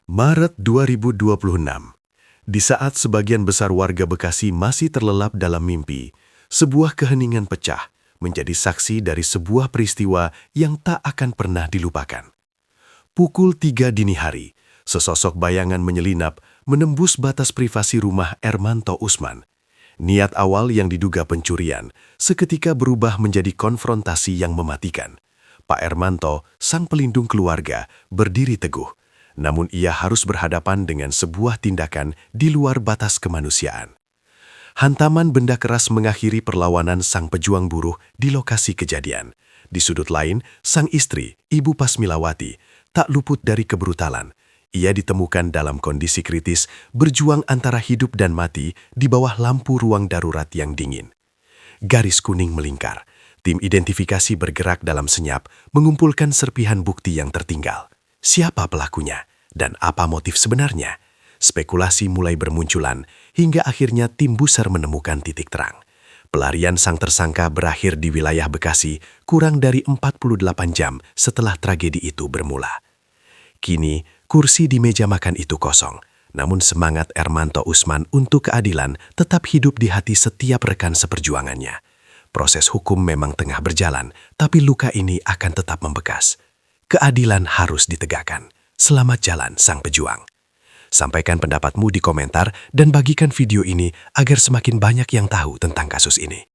Maret 2026. Di saat sebagian besar warga Bekasi masih terlelap dalam mimpi, sebuah keheningan pecah menjadi saksi dari sebuah peristiwa yang tak akan pernah dilupakan. Pukul 3 dini hari, sesosok bayangan menyelinap menembus batas privasi rumah Ermanto Usman. Niat awal yang diduga pencurian seketika berubah menjadi konfrontasi yang mematikan. Pak Ermanto, sang pelindung keluarga, berdiri teguh. Namun ia harus berhadapan dengan sebuah tindakan di luar batas kemanusiaan. Hantaman benda keras mengakhiri perlawanan sang pejuang buruh di lokasi kejadian. Di sudut lain, sang istri, Ibu Pasmilawati, tak luput dari kebrutalan. Ia ditemukan dalam kondisi kritis, berjuang antara hidup dan mati di bawah lampu ruang darurat yang dingin. Garis kuning melingkar. Tim identifikasi bergerak dalam senyap, mengumpulkan serpihan bukti yang tertinggal. Siapa pelakunya? Dan apa motif sebenarnya? Spekulasi mulai bermunculan, hingga akhirnya tim Buser menemukan titik terang. Pelarian sang tersangka berakhir di wilayah Bekasi kurang dari 48 jam setelah tragedi itu bermula. Kini, kursi di meja makan itu kosong, namun semangat Ermanto Usman untuk keadilan tetap hidup di hati setiap rekan seperjuangannya. Proses hukum memang tengah berjalan, tapi luka ini akan tetap membekas. Keadilan harus ditegakkan. Selamat jalan sang pejuang. Sampaikan pendapatmu di komentar dan bagikan video ini agar semakin banyak yang tahu tentang kasus ini.